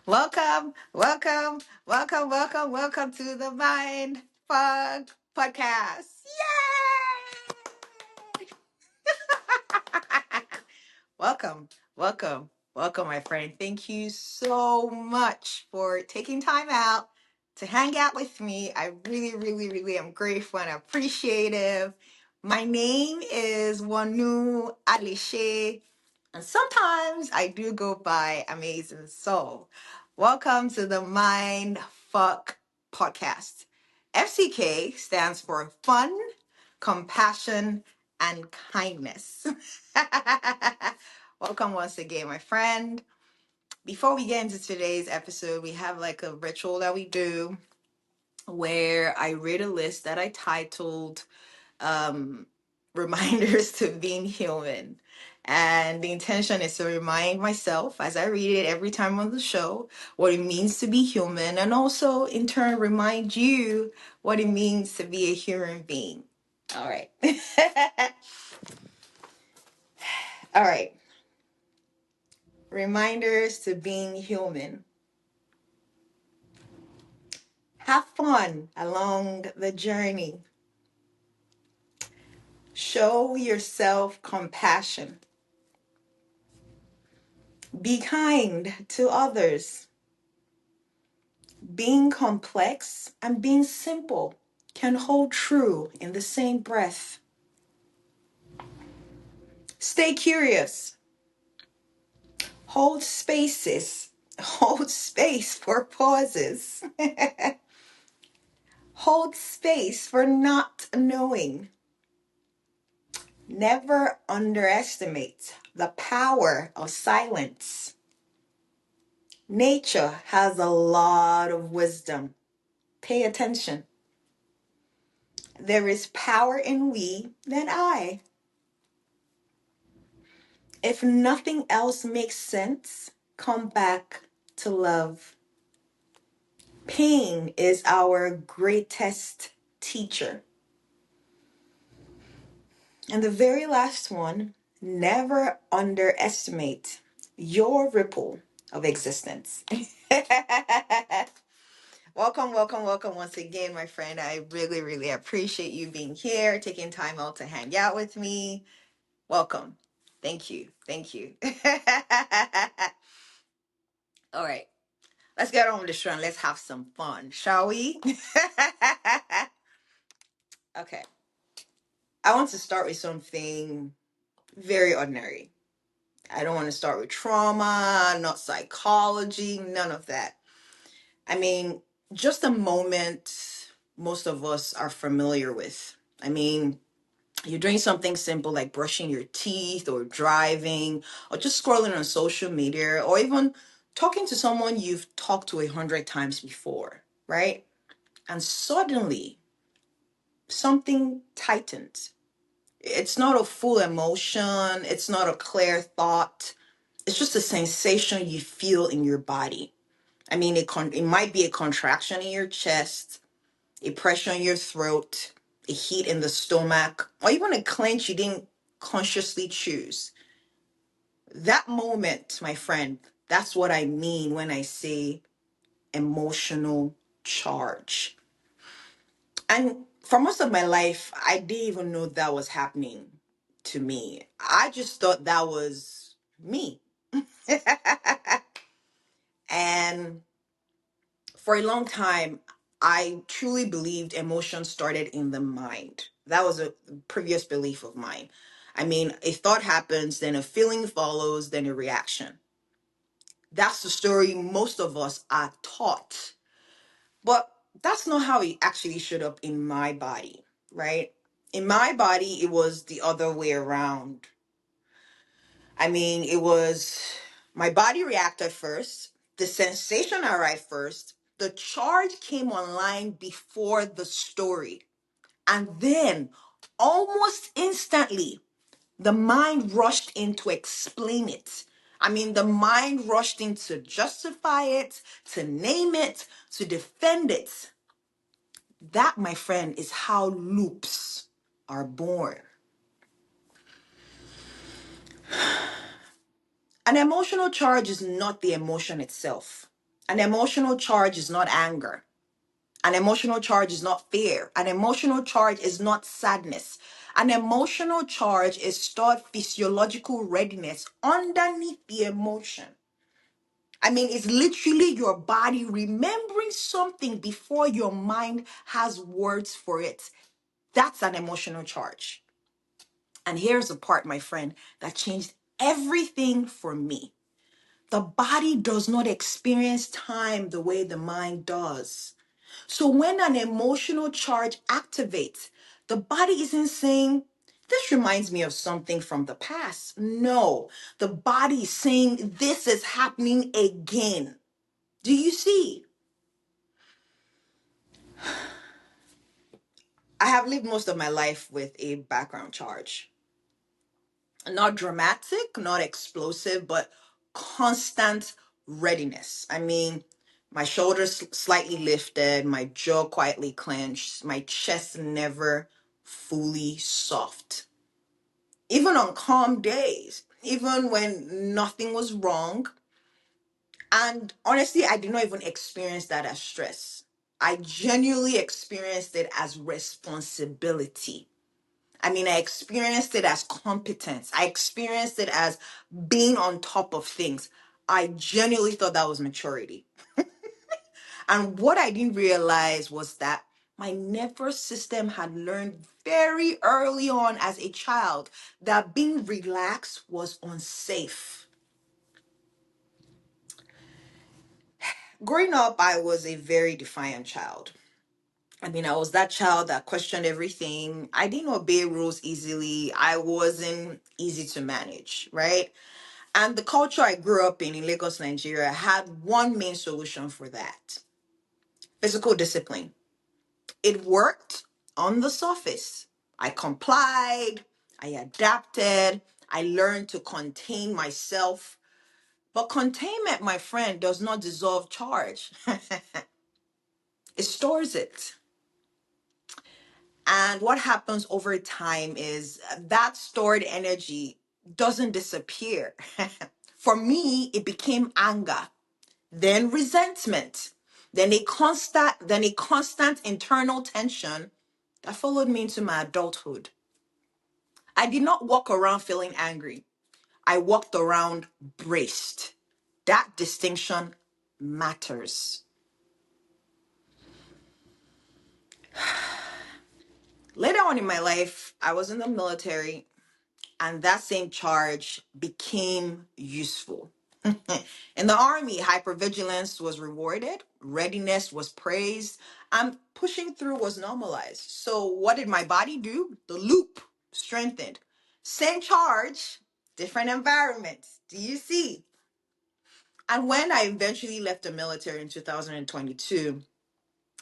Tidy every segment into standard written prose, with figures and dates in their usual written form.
Welcome, welcome, welcome, welcome, welcome to the Mind Fog Podcast. Yay! Welcome, welcome, welcome, my friend. Thank you so much for taking time out to hang out with me. I really, really, really am grateful and appreciative. My name is Wanu Alishe, and sometimes I do go by Amazing Soul. Welcome to the Mind Fuck Podcast. FCK stands for fun, compassion, and kindness. Welcome once again, my friend. Before we get into today's episode, we have like a ritual that we do where I read a list that I titled um, Reminders to Being Human. And the intention is to remind myself as I read it every time on the show what it means to be human, and also in turn remind you what it means to be a human being. All right. All right. Reminders to being human. Have fun along the journey. Show yourself compassion. Be kind to others. Being complex and being simple can hold true in the same breath. Stay curious. Hold spaces. Hold space for pauses. Hold space for not knowing. Never underestimate the power of silence. Nature has a lot of wisdom. Pay attention. There is power in we than I. If nothing else makes sense, come back to love. Pain is our greatest teacher. And the very last one, never underestimate your ripple of existence. Welcome, welcome, welcome once again, my friend. I really, really appreciate you being here, taking time out to hang out with me. Welcome. Thank you. Thank you. All right. Let's get on with the show and let's have some fun, shall we? Okay. I want to start with something very ordinary. I don't want to start with trauma, not psychology, none of that. I mean, just a moment most of us are familiar with. I mean, you're doing something simple like brushing your teeth or driving or just scrolling on social media or even talking to someone you've talked to 100 times before, right? And suddenly something tightens. It's not a full emotion, it's not a clear thought. It's just a sensation you feel in your body. I mean, it might be a contraction in your chest, a pressure in your throat, a heat in the stomach, or even a clench you didn't consciously choose. That moment, my friend, that's what I mean when I say emotional charge. And for most of my life, I didn't even know that was happening to me. I just thought that was me. And for a long time, I truly believed emotions started in the mind. That was a previous belief of mine. I mean, a thought happens, then a feeling follows, then a reaction. That's the story most of us are taught. But that's not how it actually showed up in my body, right? In my body, it was the other way around. I mean, it was my body reacted first, the sensation arrived first, the charge came online before the story. And then, almost instantly, the mind rushed in to explain it. I mean, the mind rushed in to justify it, to name it, to defend it. That, my friend, is how loops are born. An emotional charge is not the emotion itself. An emotional charge is not anger. An emotional charge is not fear. An emotional charge is not sadness. An emotional charge is stored physiological readiness underneath the emotion. I mean, it's literally your body remembering something before your mind has words for it. That's an emotional charge. And here's the part, my friend, that changed everything for me. The body does not experience time the way the mind does. So when an emotional charge activates, the body isn't saying, this reminds me of something from the past. No, the body is saying, this is happening again. Do you see? I have lived most of my life with a background charge. Not dramatic, not explosive, but constant readiness. I mean, my shoulders slightly lifted, my jaw quietly clenched, my chest never fully soft. Even on calm days, even when nothing was wrong. And honestly, I did not even experience that as stress. I genuinely experienced it as responsibility. I mean, I experienced it as competence. I experienced it as being on top of things. I genuinely thought that was maturity. And what I didn't realize was that my nervous system had learned very early on as a child that being relaxed was unsafe. Growing up, I was a very defiant child. I mean, I was that child that questioned everything. I didn't obey rules easily. I wasn't easy to manage, right? And the culture I grew up in Lagos, Nigeria, had one main solution for that: physical discipline. It worked on the surface. I complied, I adapted, I learned to contain myself. But containment, my friend, does not dissolve charge, it stores it. And what happens over time is that stored energy doesn't disappear. For me, it became anger, then resentment, then a constant internal tension that followed me into my adulthood. I did not walk around feeling angry. I walked around braced. That distinction matters. Later on in my life, I was in the military, and that same charge became useful. In the army, hypervigilance was rewarded, readiness was praised, and pushing through was normalized. So, what did my body do? The loop strengthened. Same charge, different environments. Do you see? And when I eventually left the military in 2022,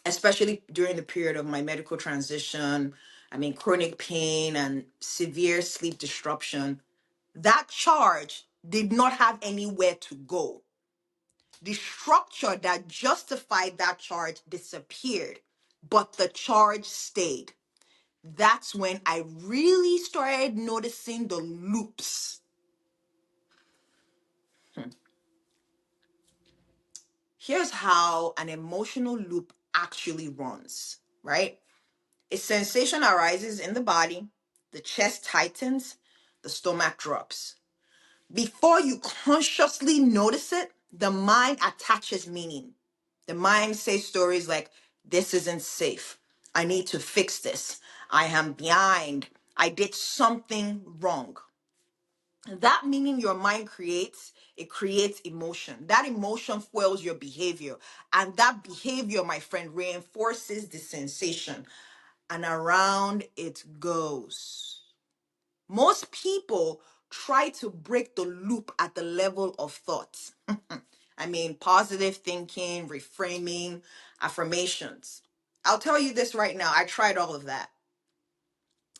especially during the period of my medical transition, I mean, chronic pain and severe sleep disruption, that charge did not have anywhere to go. The structure that justified that charge disappeared, but the charge stayed. That's when I really started noticing the loops. Here's how an emotional loop actually runs, right? A sensation arises in the body, the chest tightens, the stomach drops. Before you consciously notice it, the mind attaches meaning. The mind says stories like, this isn't safe. I need to fix this. I am behind. I did something wrong. That meaning your mind creates, it creates emotion. That emotion fuels your behavior. And that behavior, my friend, reinforces the sensation. And around it goes. Most people try to break the loop at the level of thought. I mean, positive thinking, reframing, affirmations. I'll tell you this right now. I tried all of that,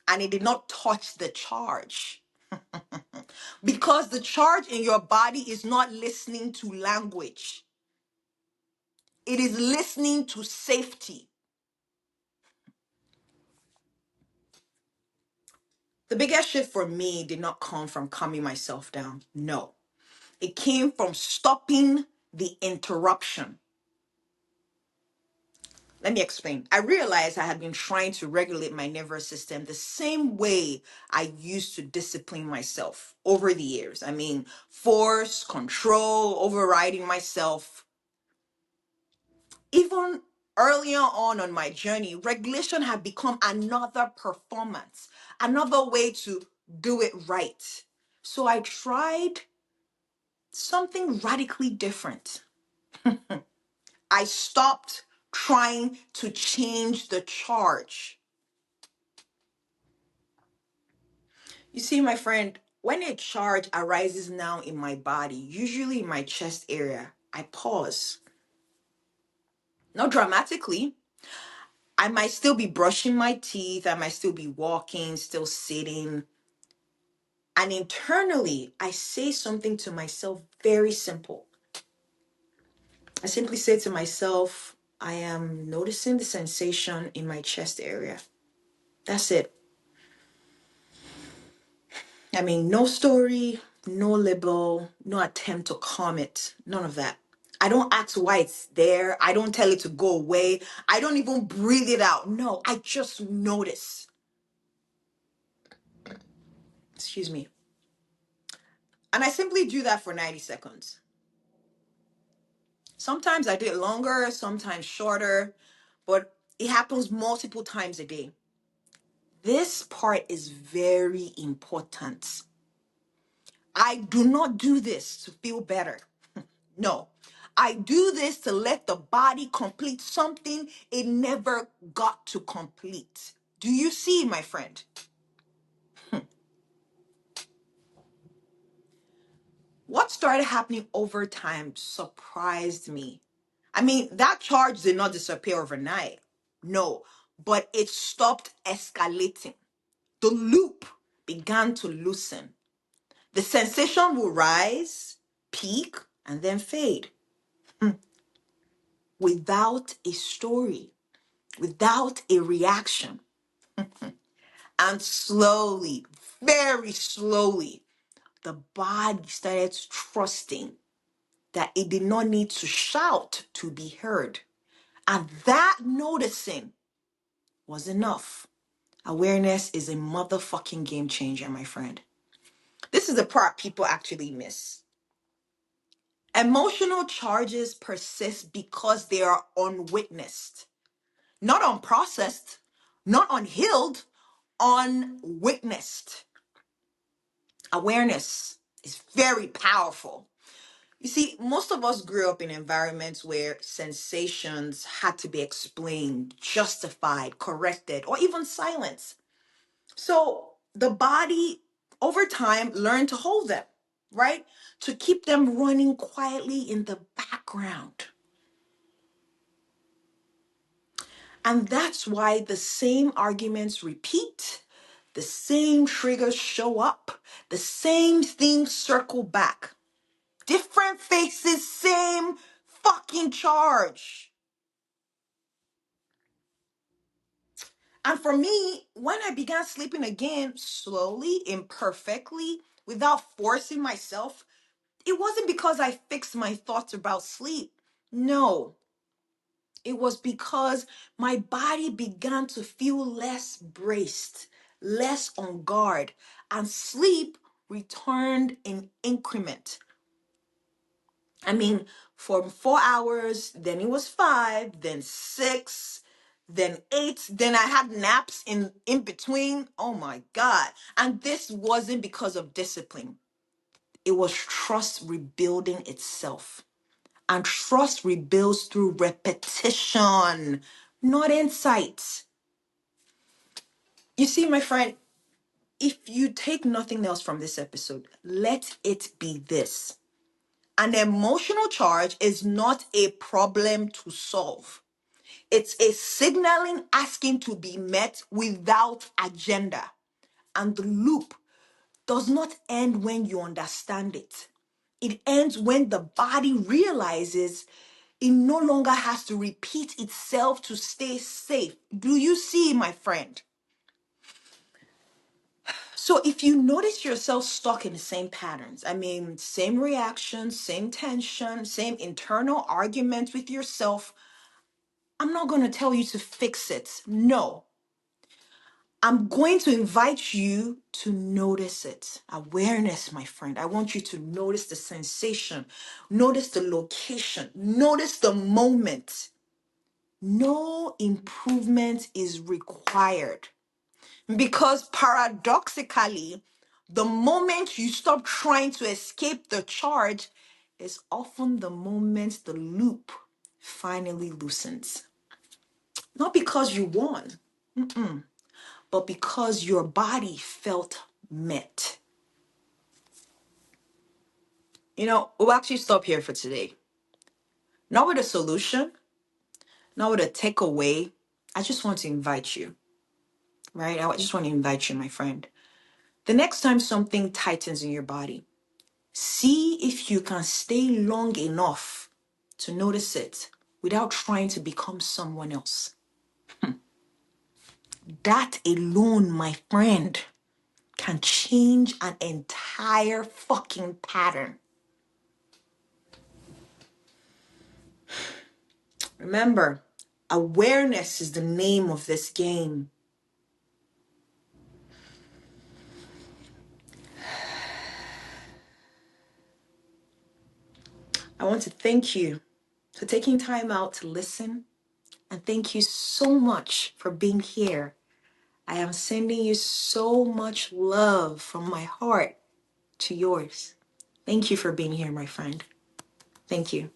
and it did not touch the charge. Because the charge in your body is not listening to language, it is listening to safety. The biggest shift for me did not come from calming myself down. No. It came from stopping the interruption. Let me explain. I realized I had been trying to regulate my nervous system the same way I used to discipline myself over the years. I mean, force, control, overriding myself. Even earlier on my journey, regulation had become another performance, another way to do it right. So I tried something radically different. I stopped trying to change the charge. You see, my friend, when a charge arises now in my body, usually in my chest area, I pause. Not dramatically. I might still be brushing my teeth, I might still be walking, still sitting. And internally, I say something to myself very simple. I simply say to myself, I am noticing the sensation in my chest area. That's it. I mean, no story, no label, no attempt to calm it, none of that. I don't ask why it's there. I don't tell it to go away. I don't even breathe it out. No, I just notice. Excuse me. And I simply do that for 90 seconds. Sometimes I do it longer, sometimes shorter, but it happens multiple times a day. This part is very important. I do not do this to feel better. No, I do this to let the body complete something it never got to complete. Do you see, my friend? What started happening over time surprised me. I mean, that charge did not disappear overnight. No, but it stopped escalating. The loop began to loosen. The sensation will rise, peak, and then fade without a story, without a reaction. And slowly, very slowly, the body started trusting that it did not need to shout to be heard. And that noticing was enough. Awareness is a motherfucking game changer, my friend. This is the part people actually miss. Emotional charges persist because they are unwitnessed, not unprocessed, not unhealed, unwitnessed. Awareness is very powerful. You see, most of us grew up in environments where sensations had to be explained, justified, corrected, or even silenced. So the body, over time, learned to hold them, right? To keep them running quietly in the background. And that's why the same arguments repeat, the same triggers show up, the same things circle back. Different faces, same fucking charge. And for me, when I began sleeping again, slowly, imperfectly, without forcing myself, it wasn't because I fixed my thoughts about sleep. No, it was because my body began to feel less braced, less on guard, and sleep returned in increment. I mean, for 4 hours, then it was 5, then 6, then 8, then I had naps in between. Oh my God. And this wasn't because of discipline. It was trust rebuilding itself. And trust rebuilds through repetition, not insight. You see, my friend, if you take nothing else from this episode, let it be this. An emotional charge is not a problem to solve. It's a signaling asking to be met without agenda. And the loop does not end when you understand it. It ends when the body realizes it no longer has to repeat itself to stay safe. Do you see, my friend? So if you notice yourself stuck in the same patterns, I mean, same reactions, same tension, same internal argument with yourself, I'm not going to tell you to fix it. No. I'm going to invite you to notice it. Awareness, my friend. I want you to notice the sensation, notice the location, notice the moment. No improvement is required. Because paradoxically, the moment you stop trying to escape the charge is often the moment the loop finally loosens. Not because you won, but because your body felt met. We'll actually stop here for today. Not with a solution, not with a takeaway. I just want to invite you, right? I just want to invite you, my friend. The next time something tightens in your body, see if you can stay long enough to notice it without trying to become someone else. That alone, my friend, can change an entire fucking pattern. Remember, awareness is the name of this game. I want to thank you for taking time out to listen. And thank you so much for being here. I am sending you so much love from my heart to yours. Thank you for being here, my friend. Thank you.